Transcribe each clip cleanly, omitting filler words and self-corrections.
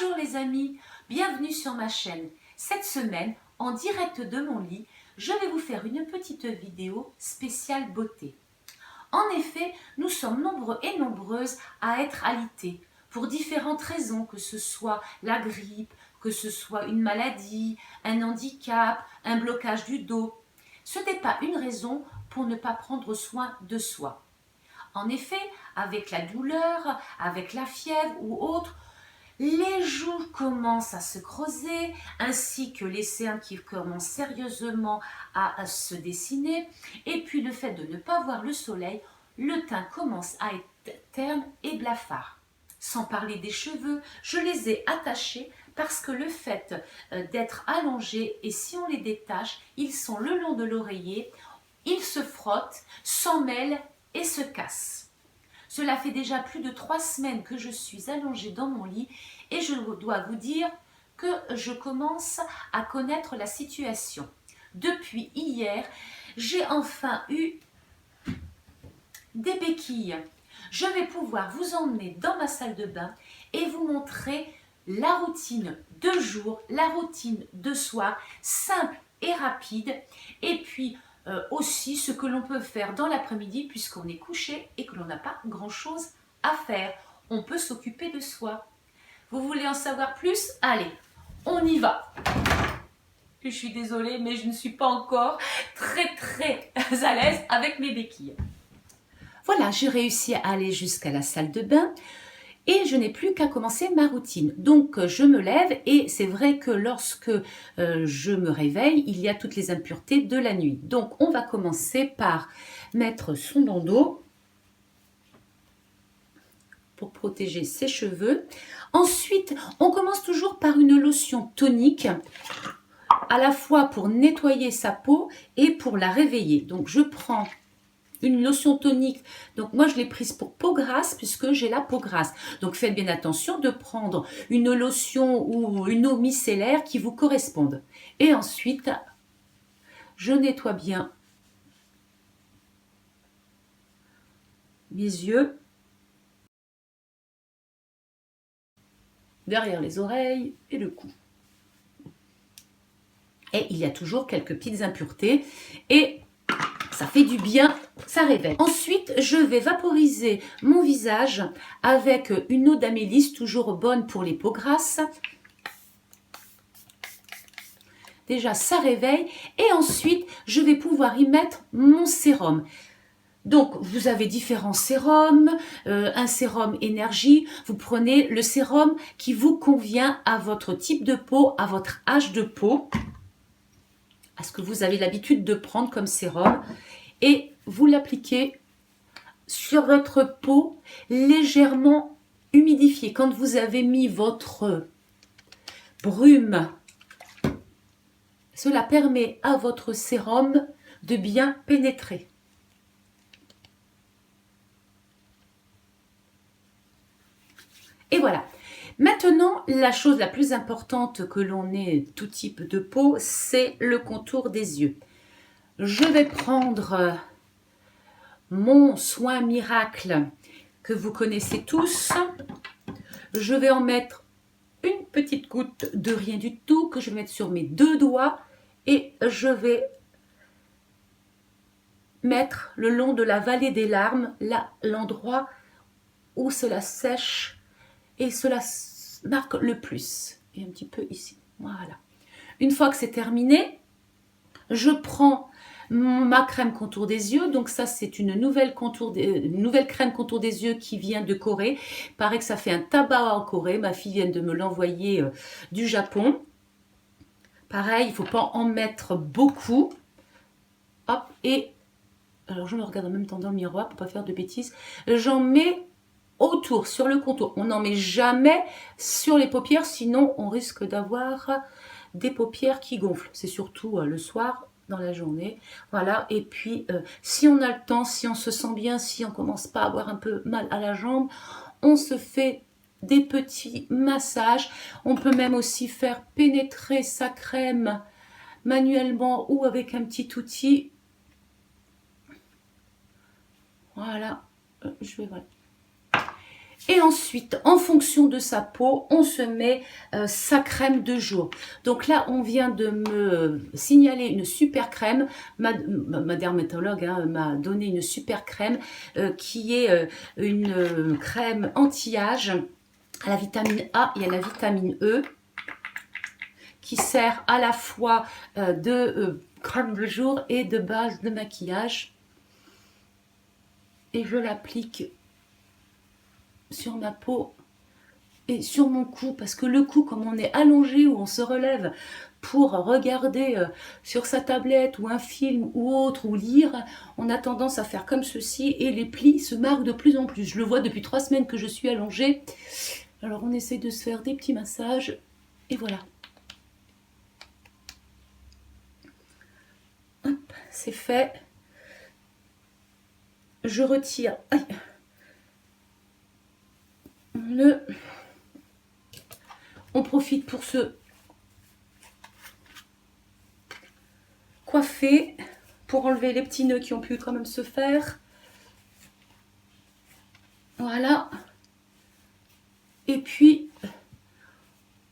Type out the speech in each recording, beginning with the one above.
Bonjour les amis, bienvenue sur ma chaîne. Cette semaine, en direct de mon lit, je vais vous faire une petite vidéo spéciale beauté. En effet, nous sommes nombreux et nombreuses à être alités pour différentes raisons, que ce soit la grippe, que ce soit une maladie, un handicap, un blocage du dos. Ce n'est pas une raison pour ne pas prendre soin de soi. En effet, avec la douleur, avec la fièvre ou autre, les joues commencent à se creuser, ainsi que les cernes qui commencent sérieusement à se dessiner. Et puis le fait de ne pas voir le soleil, le teint commence à être terne et blafard. Sans parler des cheveux, je les ai attachés parce que le fait d'être allongés, et si on les détache, ils sont le long de l'oreiller, ils se frottent, s'en mêlent et se cassent. Cela fait déjà plus de 3 semaines que je suis allongée dans mon lit et je dois vous dire que je commence à connaître la situation. Depuis hier, j'ai enfin eu des béquilles. Je vais pouvoir vous emmener dans ma salle de bain et vous montrer la routine de jour, la routine de soir, simple et rapide. Et puis aussi ce que l'on peut faire dans l'après-midi puisqu'on est couché et que l'on n'a pas grand-chose à faire. On peut s'occuper de soi. Vous voulez en savoir plus? Allez, on y va. Je suis désolée, mais je ne suis pas encore très à l'aise avec mes béquilles. Voilà, j'ai réussi à aller jusqu'à la salle de bain et je n'ai plus qu'à commencer ma routine. Donc, je me lève et c'est vrai que lorsque je me réveille, il y a toutes les impuretés de la nuit. Donc, on va commencer par mettre son bandeau pour protéger ses cheveux. Ensuite, on commence toujours par une lotion tonique, à la fois pour nettoyer sa peau et pour la réveiller. Donc, je prends une lotion tonique, donc moi je l'ai prise pour peau grasse puisque j'ai la peau grasse. Donc faites bien attention de prendre une lotion ou une eau micellaire qui vous corresponde. Et ensuite, je nettoie bien mes yeux, derrière les oreilles et le cou. Et il y a toujours quelques petites impuretés et ça fait du bien, ça réveille. Ensuite, je vais vaporiser mon visage avec une eau d'amélis, toujours bonne pour les peaux grasses. Déjà, ça réveille. Et ensuite, je vais pouvoir y mettre mon sérum. Donc, vous avez différents sérums, un sérum énergie. Vous prenez le sérum qui vous convient à votre type de peau, à votre âge de peau, à ce que vous avez l'habitude de prendre comme sérum. Et vous l'appliquez sur votre peau légèrement humidifiée. Quand vous avez mis votre brume, cela permet à votre sérum de bien pénétrer. Et voilà. Maintenant, la chose la plus importante que l'on ait tout type de peau, c'est le contour des yeux. Je vais prendre mon soin miracle que vous connaissez tous. Je vais en mettre une petite goutte de rien du tout que je vais mettre sur mes 2 doigts et je vais mettre le long de la vallée des larmes, là l'endroit où cela sèche et cela marque le plus. Et un petit peu ici. Voilà. Une fois que c'est terminé, je prends ma crème contour des yeux. Donc ça, c'est une nouvelle crème contour des yeux qui vient de Corée. Il paraît que ça fait un tabac en Corée. Ma fille vient de me l'envoyer du Japon. Pareil, il ne faut pas en mettre beaucoup. Hop, et alors je me regarde en même temps dans le miroir pour ne pas faire de bêtises. J'en mets autour, sur le contour. On n'en met jamais sur les paupières, sinon on risque d'avoir des paupières qui gonflent. C'est surtout le soir, dans la journée. Voilà, et puis si on a le temps, si on se sent bien, si on commence pas à avoir un peu mal à la jambe, on se fait des petits massages. On peut même aussi faire pénétrer sa crème manuellement ou avec un petit outil. Voilà, je vais voilà. Et ensuite, en fonction de sa peau, on se met sa crème de jour. Donc là, on vient de me signaler une super crème. Ma dermatologue m'a donné une super crème qui est une crème anti-âge à la vitamine A et à la vitamine E, qui sert à la fois de crème de jour et de base de maquillage. Et je l'applique sur ma peau et sur mon cou, parce que le cou, comme on est allongé ou on se relève pour regarder sur sa tablette ou un film ou autre, ou lire, on a tendance à faire comme ceci et les plis se marquent de plus en plus. Je le vois depuis 3 semaines que je suis allongée. Alors on essaie de se faire des petits massages et voilà. Hop, c'est fait. Je retire. Aïe. On profite pour se coiffer, pour enlever les petits nœuds qui ont pu quand même se faire. Voilà. Et puis,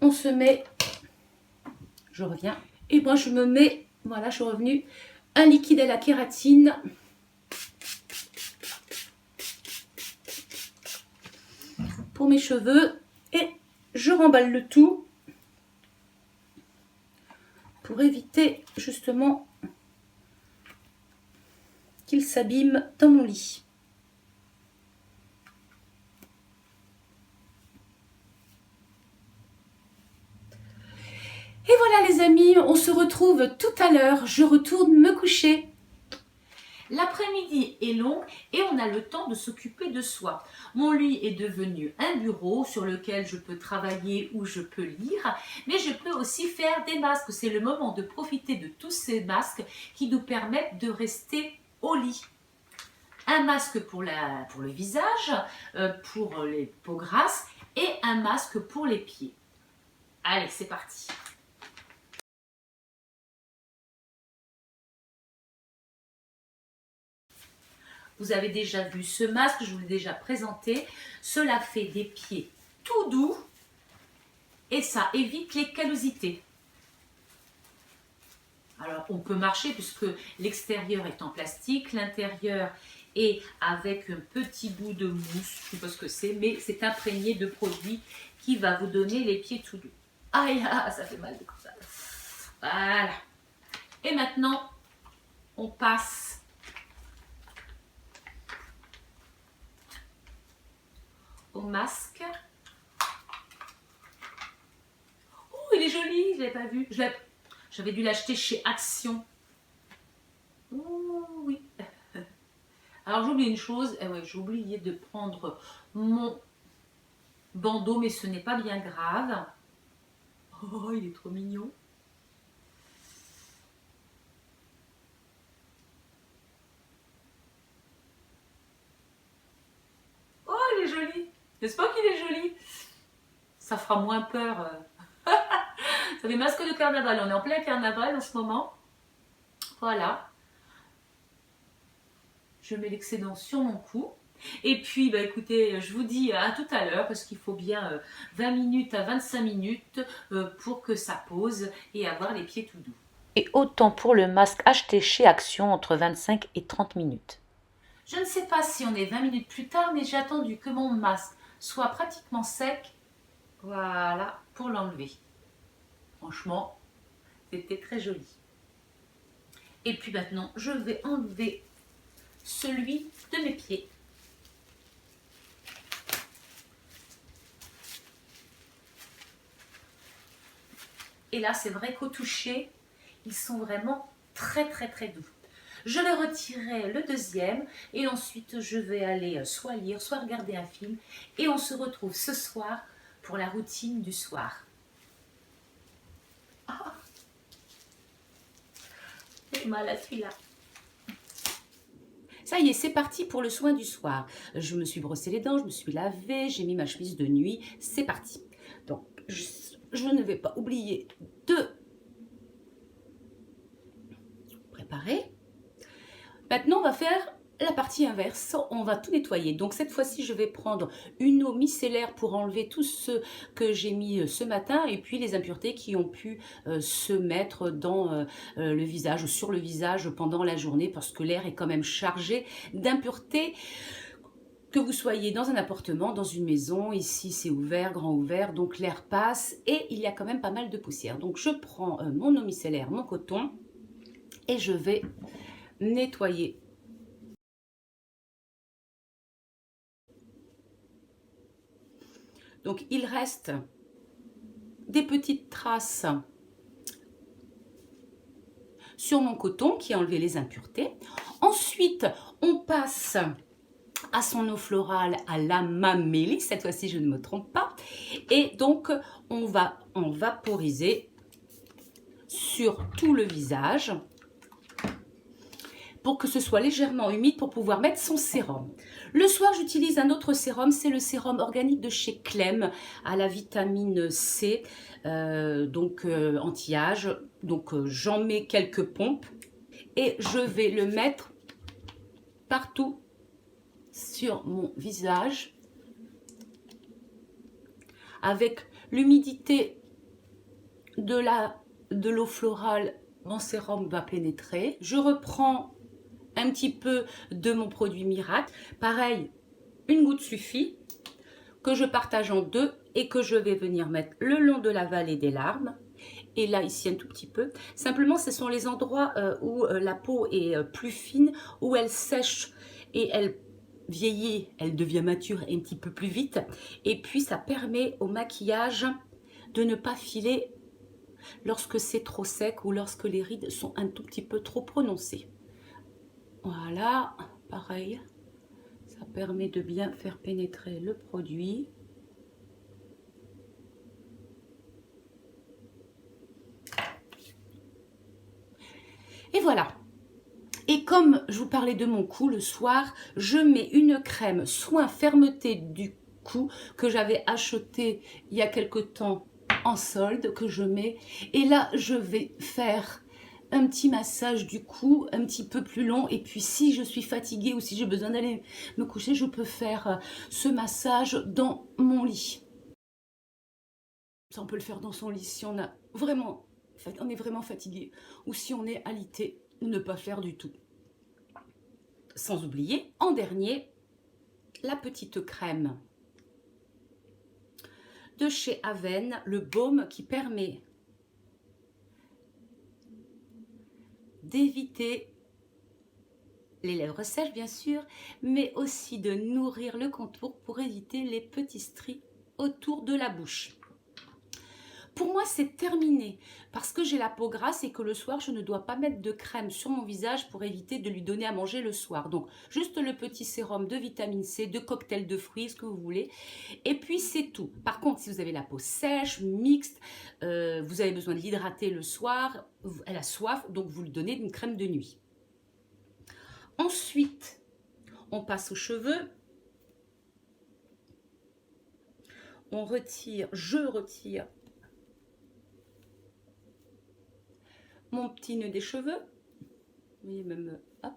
on se met, je reviens, et moi je me mets, voilà, je suis revenue, un liquide à la kératine. Pour mes cheveux, et je remballe le tout pour éviter justement qu'il s'abîme dans mon lit. Et voilà les amis, on se retrouve tout à l'heure, je retourne me coucher. L'après-midi est long et on a le temps de s'occuper de soi. Mon lit est devenu un bureau sur lequel je peux travailler ou je peux lire, mais je peux aussi faire des masques. C'est le moment de profiter de tous ces masques qui nous permettent de rester au lit. Un masque pour le visage, pour les peaux grasses et un masque pour les pieds. Allez, c'est parti. Vous avez déjà vu ce masque, je vous l'ai déjà présenté. Cela fait des pieds tout doux et ça évite les callosités. Alors, on peut marcher puisque l'extérieur est en plastique, l'intérieur est avec un petit bout de mousse, je ne sais pas ce que c'est, mais c'est imprégné de produit qui va vous donner les pieds tout doux. Aïe, ça fait mal de comme ça. Voilà. Et maintenant, on passe au masque. Oh, il est joli, je ne l'avais pas vu. J'avais dû l'acheter chez Action. Oh, oui. Alors j'ai oublié une chose, ouais, j'ai oublié de prendre mon bandeau, mais ce n'est pas bien grave. Oh, il est trop mignon. Oh, il est joli. N'est-ce pas qu'il est joli? Ça fera moins peur. Ça fait masque de carnaval. On est en plein carnaval en ce moment. Voilà. Je mets l'excédent sur mon cou. Et puis, bah, écoutez, je vous dis à tout à l'heure parce qu'il faut bien 20 minutes à 25 minutes pour que ça pose et avoir les pieds tout doux. Et autant pour le masque acheté chez Action entre 25 et 30 minutes. Je ne sais pas si on est 20 minutes plus tard, mais j'ai attendu que mon masque soit pratiquement sec. Voilà, pour l'enlever. Franchement, c'était très joli. Et puis maintenant, je vais enlever celui de mes pieds. Et là, c'est vrai qu'au toucher, ils sont vraiment très très très doux. Je vais retirer le deuxième et ensuite je vais aller soit lire, soit regarder un film. Et on se retrouve ce soir pour la routine du soir. Ah, j'ai mal à celui-là. Ça y est, c'est parti pour le soin du soir. Je me suis brossé les dents, je me suis lavée, j'ai mis ma chemise de nuit. C'est parti. Donc, je ne vais pas oublier de préparer. Maintenant, on va faire la partie inverse, on va tout nettoyer. Donc cette fois-ci, je vais prendre une eau micellaire pour enlever tout ce que j'ai mis ce matin et puis les impuretés qui ont pu se mettre dans le visage ou sur le visage pendant la journée parce que l'air est quand même chargé d'impuretés. Que vous soyez dans un appartement, dans une maison, ici c'est ouvert, grand ouvert, donc l'air passe et il y a quand même pas mal de poussière. Donc je prends mon eau micellaire, mon coton et je vais nettoyer. Donc il reste des petites traces sur mon coton qui a enlevé les impuretés. Ensuite, on passe à son eau florale à la mamélie. Cette fois-ci, je ne me trompe pas. Et donc, on va en vaporiser sur tout le visage pour que ce soit légèrement humide pour pouvoir mettre son sérum. Le soir, j'utilise un autre sérum, c'est le sérum organique de chez Clem à la vitamine C, anti-âge. Donc, j'en mets quelques pompes et je vais le mettre partout sur mon visage avec l'humidité de l'eau florale. Mon sérum va pénétrer. Je reprends un petit peu de mon produit miracle. Pareil, une goutte suffit, que je partage en deux et que je vais venir mettre le long de la vallée des larmes. Et là, ici, un tout petit peu. Simplement, ce sont les endroits où la peau est plus fine, où elle sèche et elle vieillit, elle devient mature et un petit peu plus vite. Et puis, ça permet au maquillage de ne pas filer lorsque c'est trop sec ou lorsque les rides sont un tout petit peu trop prononcées. Voilà, pareil, ça permet de bien faire pénétrer le produit. Et voilà. Et comme je vous parlais de mon cou, le soir, je mets une crème soin fermeté du cou que j'avais acheté il y a quelque temps en solde, que je mets. Et là, je vais faire un petit massage du cou, un petit peu plus long. Et puis, si je suis fatiguée ou si j'ai besoin d'aller me coucher, je peux faire ce massage dans mon lit. Ça, on peut le faire dans son lit si on est vraiment fatigué ou si on est alité, ne pas faire du tout. Sans oublier, en dernier, la petite crème de chez Aven, le baume qui permet d'éviter les lèvres sèches bien sûr, mais aussi de nourrir le contour pour éviter les petits stries autour de la bouche. Pour moi, c'est terminé parce que j'ai la peau grasse et que le soir, je ne dois pas mettre de crème sur mon visage pour éviter de lui donner à manger le soir. Donc, juste le petit sérum de vitamine C, de cocktail de fruits, ce que vous voulez. Et puis, c'est tout. Par contre, si vous avez la peau sèche, mixte, vous avez besoin de l'hydrater le soir, elle a soif, donc vous lui donnez une crème de nuit. Ensuite, on passe aux cheveux. Je retire mon petit nœud des cheveux. Vous voyez même, hop.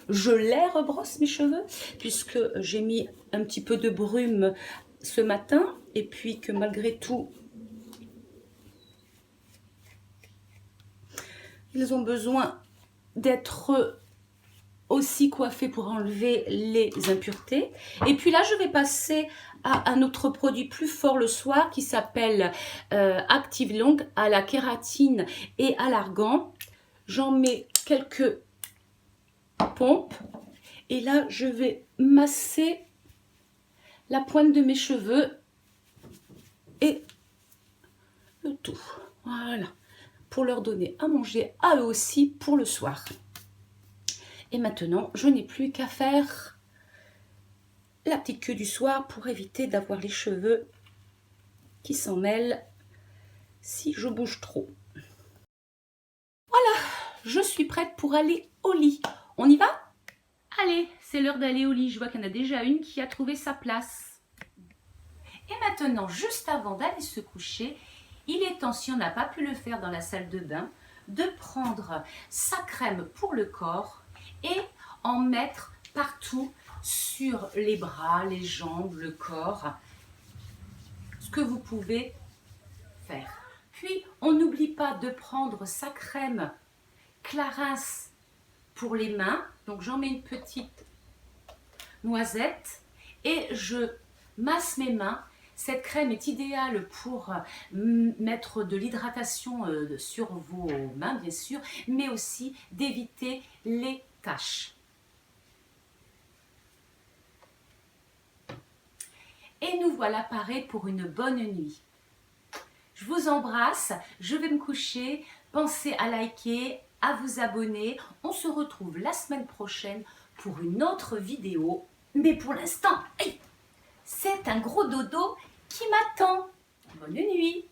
Je les rebrosse mes cheveux puisque j'ai mis un petit peu de brume ce matin et puis que malgré tout, ils ont besoin d'être aussi coiffés pour enlever les impuretés. Et puis là, je vais passer à un autre produit plus fort le soir qui s'appelle Active Long à la kératine et à l'argan. J'en mets quelques pompes et là, je vais masser la pointe de mes cheveux et le tout. Voilà, pour leur donner à manger à eux aussi pour le soir. Et maintenant, je n'ai plus qu'à faire la petite queue du soir pour éviter d'avoir les cheveux qui s'en mêlent si je bouge trop. Voilà, je suis prête pour aller au lit. On y va? Allez, c'est l'heure d'aller au lit. Je vois qu'il y en a déjà une qui a trouvé sa place. Et maintenant, juste avant d'aller se coucher, il est temps, si on n'a pas pu le faire dans la salle de bain, de prendre sa crème pour le corps et en mettre partout sur les bras, les jambes, le corps, ce que vous pouvez faire. Puis, on n'oublie pas de prendre sa crème Clarins pour les mains. Donc, j'en mets une petite noisette et je masse mes mains. Cette crème est idéale pour mettre de l'hydratation sur vos mains, bien sûr, mais aussi d'éviter les taches. Et nous voilà parés pour une bonne nuit. Je vous embrasse, je vais me coucher. Pensez à liker, à vous abonner. On se retrouve la semaine prochaine pour une autre vidéo. Mais pour l'instant, c'est un gros dodo qui m'attend. Bonne nuit.